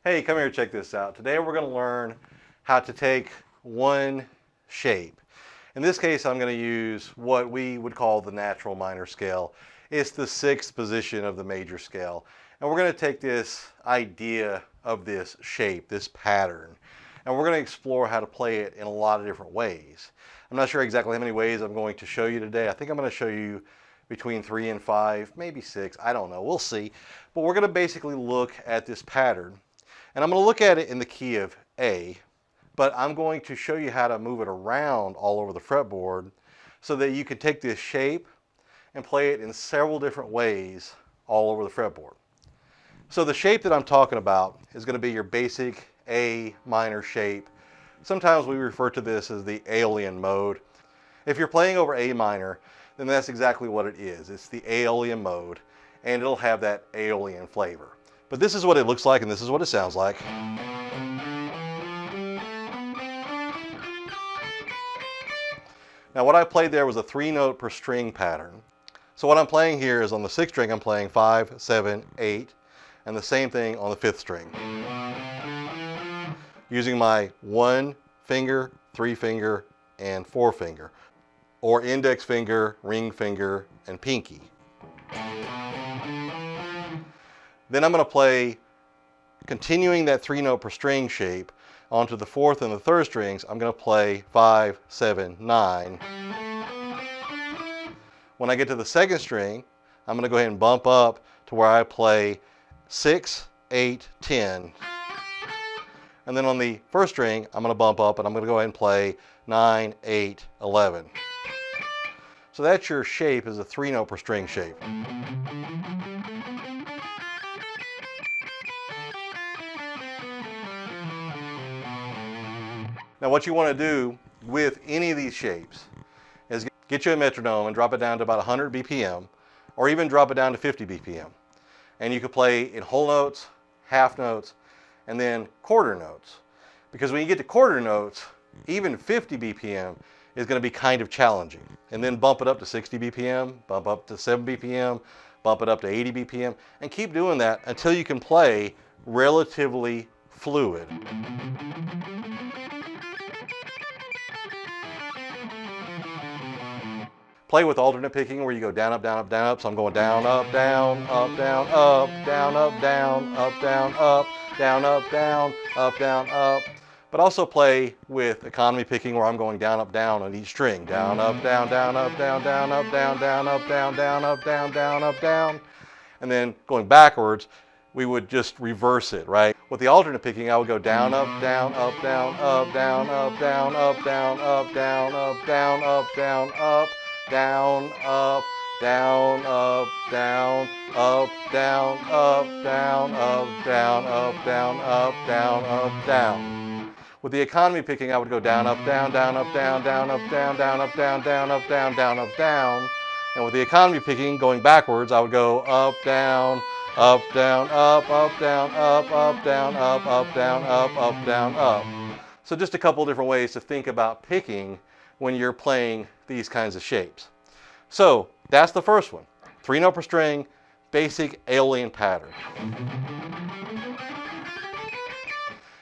Hey, come here, check this out. Today we're going to learn how to take one shape. In this case, I'm going to use what we would call the natural minor scale. It's the sixth position of the major scale. And we're going to take this idea of this shape, this pattern, and we're going to explore how to play it in a lot of different ways. I'm not sure exactly how many ways I'm going to show you today. I think I'm going to show you between 3 and 5, maybe 6, I don't know, we'll see. But we're going to basically look at this pattern. And I'm going to look at it in the key of A, but I'm going to show you how to move it around all over the fretboard so that you can take this shape and play it in several different ways all over the fretboard. So the shape that I'm talking about is going to be your basic A minor shape. Sometimes we refer to this as the Aeolian mode. If you're playing over A minor, then that's exactly what it is. It's the Aeolian mode, and it'll have that Aeolian flavor. But this is what it looks like, and this is what it sounds like. Now what I played there was a 3-note per string pattern. So what I'm playing here is on the 6th string I'm playing 5, 7, 8, and the same thing on the 5th string. Using my 1 finger, 3 finger, and 4 finger, or index finger, ring finger, and pinky. Then I'm going to play, continuing that 3-note per string shape, onto the 4th and the 3rd strings. I'm going to play 5, 7, 9. When I get to the 2nd string, I'm going to go ahead and bump up to where I play 6, 8, 10. And then on the 1st string, I'm going to bump up and I'm going to go ahead and play 9, 8, 11. So that's your shape, is a 3-note per string shape. Now what you want to do with any of these shapes is get you a metronome and drop it down to about 100 BPM, or even drop it down to 50 BPM. And you can play in whole notes, half notes, and then quarter notes. Because when you get to quarter notes, even 50 BPM is going to be kind of challenging. And then bump it up to 60 BPM, bump up to 7 BPM, bump it up to 80 BPM, and keep doing that until you can play relatively fluid. Play with alternate picking where you go down, up, down, up, down, up. So I'm going down, up, down, up, down, up, down, up, down, up, down, up, down, up, down, up, down, up. But also play with economy picking where I'm going down, up, down on each string. Down, up, down, down, up, down, down, up, down, down, up, down, down, up, down, down, up, down. And then going backwards, we would just reverse it, right? With the alternate picking, I would go down, up, down, up, down, up, down, up, down, up, down, up, down, up, down, up, down, up. Down, up, down, up, down, up, down, up, down, up, down, up, down, up, down, up, down. With the economy picking, I would go down, up, down, down, up, down, down, up, down, down, up, down, down, up, down, down, up, down. And with the economy picking, going backwards, I would go up, down, up, down, up, up, down, up, up, down, up, up, down, up, down, up. So just a couple different ways to think about picking when you're playing these kinds of shapes. So that's the first one. 3-note per string, basic Aeolian pattern.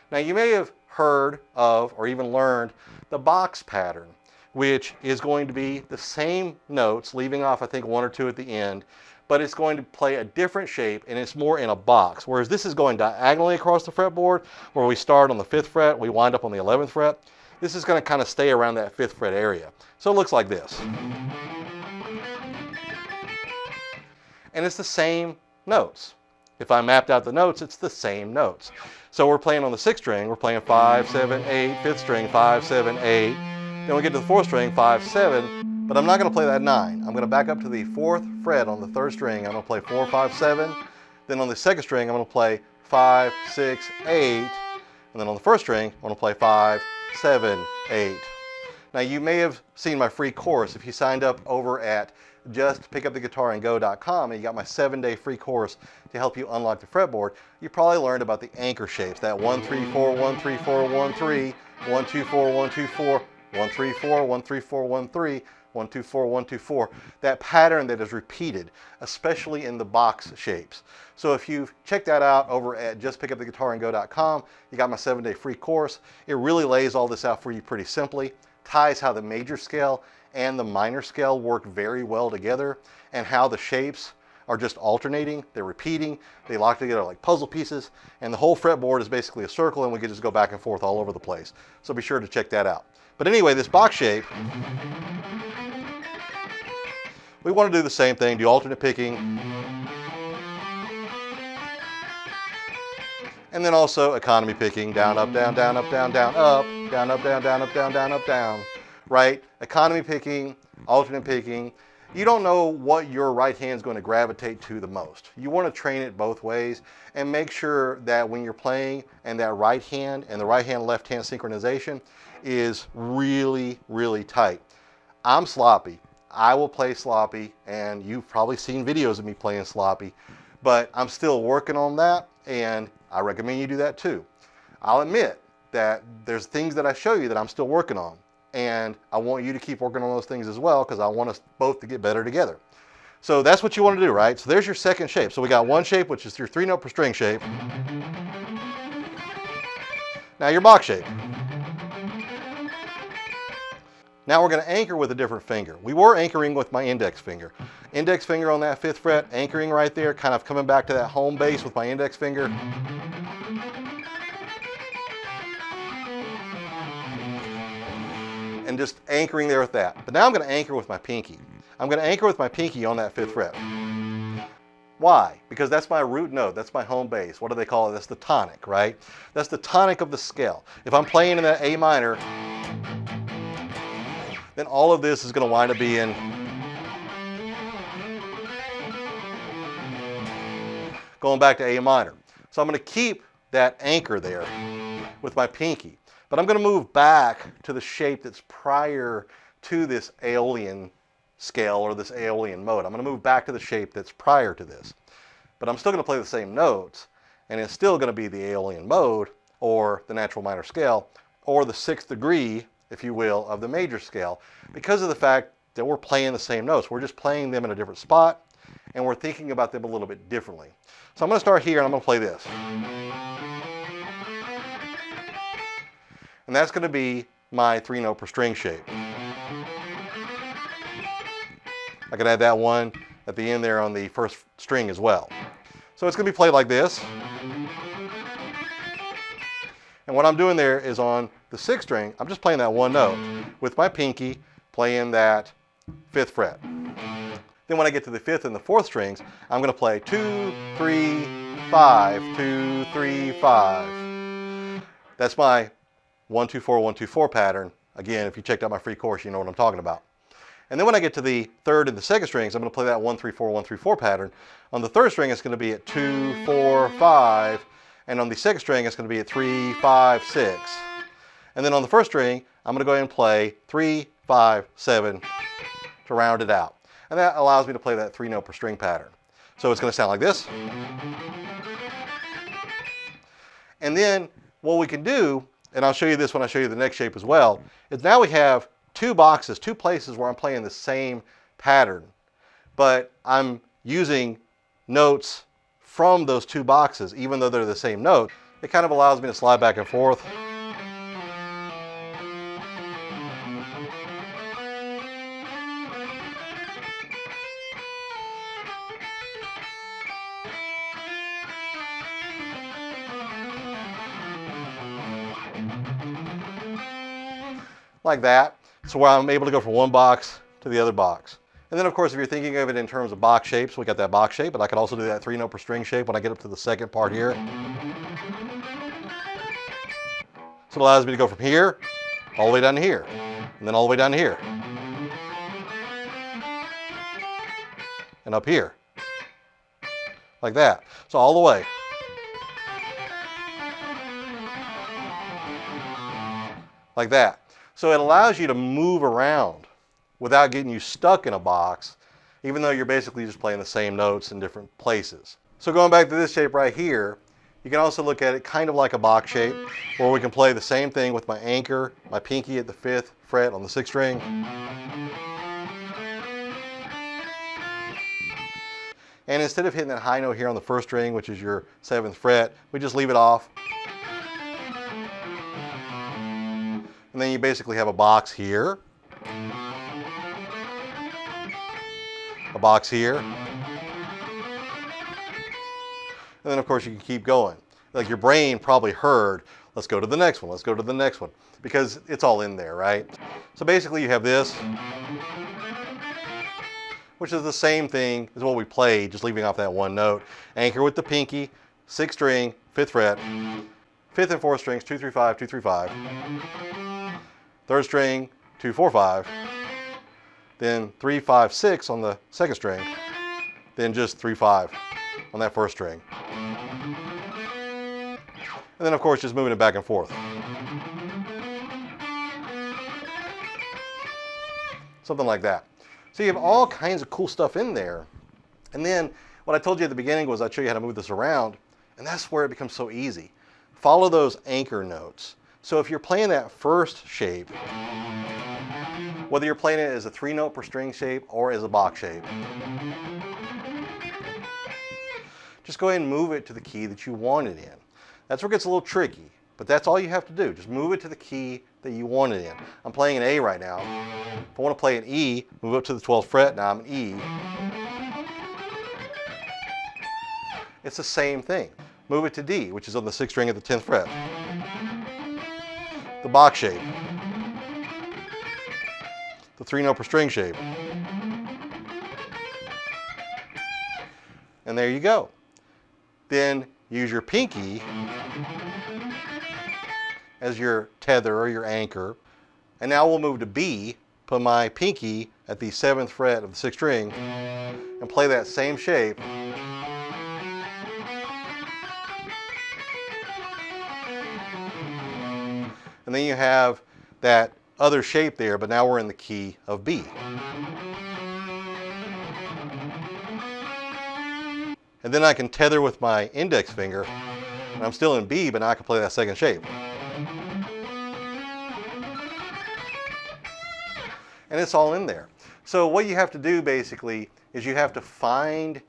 Now you may have heard of or even learned the box pattern, which is going to be the same notes, leaving off I think 1 or 2 at the end, but it's going to play a different shape and it's more in a box. Whereas this is going diagonally across the fretboard, where we start on the 5th fret, we wind up on the 11th fret. This is going to kind of stay around that 5th fret area. So it looks like this. And it's the same notes. If I mapped out the notes, it's the same notes. So we're playing on the 6th string, we're playing 5, 7, 8, 5th string, 5, 7, 8. Then we get to the 4th string, 5, 7, but I'm not going to play that 9. I'm going to back up to the 4th fret on the 3rd string. I'm going to play 4, 5, 7. Then on the 2nd string, I'm going to play 5, 6, 8. And then on the 1st string, I'm going to play 5, 7, 8. Now you may have seen my free course if you signed up over at justpickuptheguitarango.com and you got my 7-day free course to help you unlock the fretboard. You probably learned about the anchor shapes, that 1, 3, 4, 1, 3, 4, 1, 3, 1, 2, 4, 1, 2, 4, 1, 3, 4, 1, 3, 4, 1, 3, 1, 2, 4, 1, 2, 4. That pattern that is repeated, especially in the box shapes. So if you've checked that out over at justpickuptheguitarango.com, you got my 7-day free course. It really lays all this out for you pretty simply, ties how the major scale and the minor scale work very well together, and how the shapes are just alternating, they're repeating, they lock together like puzzle pieces, and the whole fretboard is basically a circle, and we can just go back and forth all over the place. So be sure to check that out. But anyway, this box shape, we want to do the same thing, do alternate picking, and then also economy picking, down, up, down, down, up, down, down, up, down, up, down, down, up, down, down, up, down, right? Economy picking, alternate picking. You don't know what your right hand is going to gravitate to the most. You want to train it both ways and make sure that when you're playing and that right hand and the right hand left hand synchronization is really, really tight. I'm sloppy. I will play sloppy, and you've probably seen videos of me playing sloppy, but I'm still working on that, and I recommend you do that too. I'll admit that there's things that I show you that I'm still working on, and I want you to keep working on those things as well, because I want us both to get better together. So that's what you want to do, right? So there's your second shape. So we got one shape, which is your 3-note per string shape. Now your box shape. Now we're going to anchor with a different finger. We were anchoring with my index finger. Index finger on that 5th fret, anchoring right there, kind of coming back to that home base with my index finger. And just anchoring there with that. But now I'm going to anchor with my pinky. I'm going to anchor with my pinky on that 5th fret. Why? Because that's my root note. That's my home base. What do they call it? That's the tonic, right? That's the tonic of the scale. If I'm playing in that A minor, then all of this is going to wind up being going back to A minor. So I'm going to keep that anchor there with my pinky. But I'm going to move back to the shape that's prior to this Aeolian scale or this Aeolian mode. I'm going to move back to the shape that's prior to this. But I'm still going to play the same notes, and it's still going to be the Aeolian mode or the natural minor scale or the 6th degree, if you will, of the major scale, because of the fact that we're playing the same notes. We're just playing them in a different spot, and we're thinking about them a little bit differently. So I'm going to start here, and I'm going to play this. And that's going to be my 3-note per string shape. I can add that one at the end there on the 1st string as well. So it's going to be played like this. And what I'm doing there is on the 6th string, I'm just playing that one note with my pinky, playing that 5th fret. Then when I get to the 5th and the 4th strings, I'm going to play 2, 3, 5, 2, 3, 5. That's my 1, 2, 4, 1, 2, 4 pattern. Again, if you checked out my free course, you know what I'm talking about. And then when I get to the 3rd and the 2nd strings, I'm going to play that 1, 3, 4, 1, 3, 4 pattern. On the 3rd string, it's going to be at 2, 4, 5. And on the 2nd string, it's going to be at 3, 5, 6. And then on the 1st string, I'm going to go ahead and play 3, 5, 7 to round it out. And that allows me to play that 3-note per string pattern. So it's going to sound like this. And then what we can do, and I'll show you this when I show you the next shape as well, is now we have 2 boxes, 2 places where I'm playing the same pattern, but I'm using notes from those 2 boxes, even though they're the same note. It kind of allows me to slide back and forth. Like that. So where I'm able to go from one box to the other box. And then of course, if you're thinking of it in terms of box shapes, we got that box shape, but I could also do that 3-note per string shape when I get up to the 2nd part here. So it allows me to go from here, all the way down to here, and then all the way down to here. And up here. Like that. So all the way. Like that. So it allows you to move around without getting you stuck in a box, even though you're basically just playing the same notes in different places. So going back to this shape right here, you can also look at it kind of like a box shape, where we can play the same thing with my anchor, my pinky at the 5th fret on the 6th string. And instead of hitting that high note here on the first string, which is your 7th fret, we just leave it off. And then you basically have a box here, a box here, and then of course you can keep going. Like your brain probably heard, let's go to the next one, let's go to the next one, because it's all in there, right? So basically you have this, which is the same thing as what we played, just leaving off that one note. Anchor with the pinky, 6th string, 5th fret, 5th and 4th strings, 2, 3, 5, 2, 3, 5. 3rd string, 2, 4, 5. Then 3, 5, 6 on the 2nd string. Then just 3, 5 on that 1st string. And then of course just moving it back and forth. Something like that. So you have all kinds of cool stuff in there. And then what I told you at the beginning was I'd show you how to move this around, and that's where it becomes so easy. Follow those anchor notes. So if you're playing that first shape, whether you're playing it as a 3-note per string shape or as a box shape, just go ahead and move it to the key that you want it in. That's where it gets a little tricky, but that's all you have to do. Just move it to the key that you want it in. I'm playing an A right now. If I want to play an E, move up to the 12th fret, now I'm an E. It's the same thing. Move it to D, which is on the 6th string at the 10th fret. The box shape. The 3-note per string shape. And there you go. Then use your pinky as your tether or your anchor. And now we'll move to B, put my pinky at the 7th fret of the 6th string, and play that same shape. And then you have that other shape there, but now we're in the key of B. And then I can tether with my index finger, and I'm still in B, but now I can play that second shape. And it's all in there. So what you have to do basically is you have to find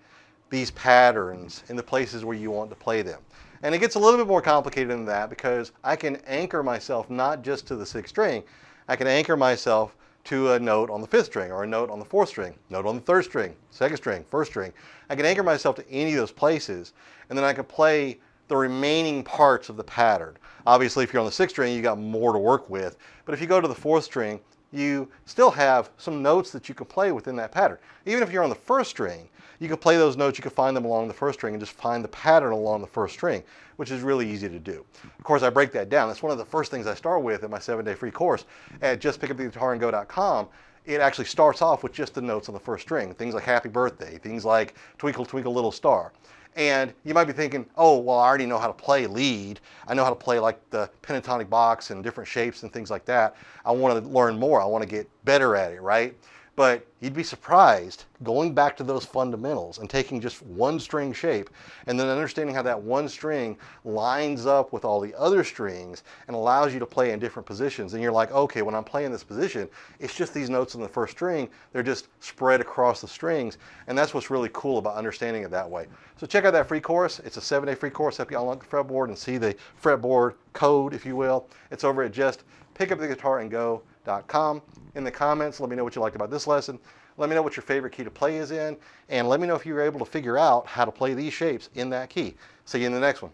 these patterns in the places where you want to play them. And it gets a little bit more complicated than that because I can anchor myself not just to the 6th string, I can anchor myself to a note on the 5th string or a note on the 4th string, note on the 3rd string, 2nd string, 1st string. I can anchor myself to any of those places, and then I can play the remaining parts of the pattern. Obviously, if you're on the 6th string, you got more to work with, but if you go to the 4th string, you still have some notes that you can play within that pattern. Even if you're on the 1st string, you can play those notes, you can find them along the 1st string and just find the pattern along the 1st string, which is really easy to do. Of course, I break that down. That's one of the first things I start with in my 7-day free course at justpickuptheguitarandgo.com. It actually starts off with just the notes on the 1st string, things like Happy Birthday, things like Twinkle Twinkle Little Star. And you might be thinking, oh, well, I already know how to play lead. I know how to play like the pentatonic box and different shapes and things like that. I want to learn more. I want to get better at it, right? But you'd be surprised going back to those fundamentals and taking just one string shape and then understanding how that one string lines up with all the other strings and allows you to play in different positions. And you're like, okay, when I'm playing this position, it's just these notes on the 1st string. They're just spread across the strings. And that's what's really cool about understanding it that way. So check out that free course. It's a 7-day free course. Help you unlock the fretboard and see the fretboard code, if you will. It's over at justpickuptheguitarandgo.com. In the comments, let me know what you liked about this lesson. Let me know what your favorite key to play is in, and let me know if you were able to figure out how to play these shapes in that key. See you in the next one.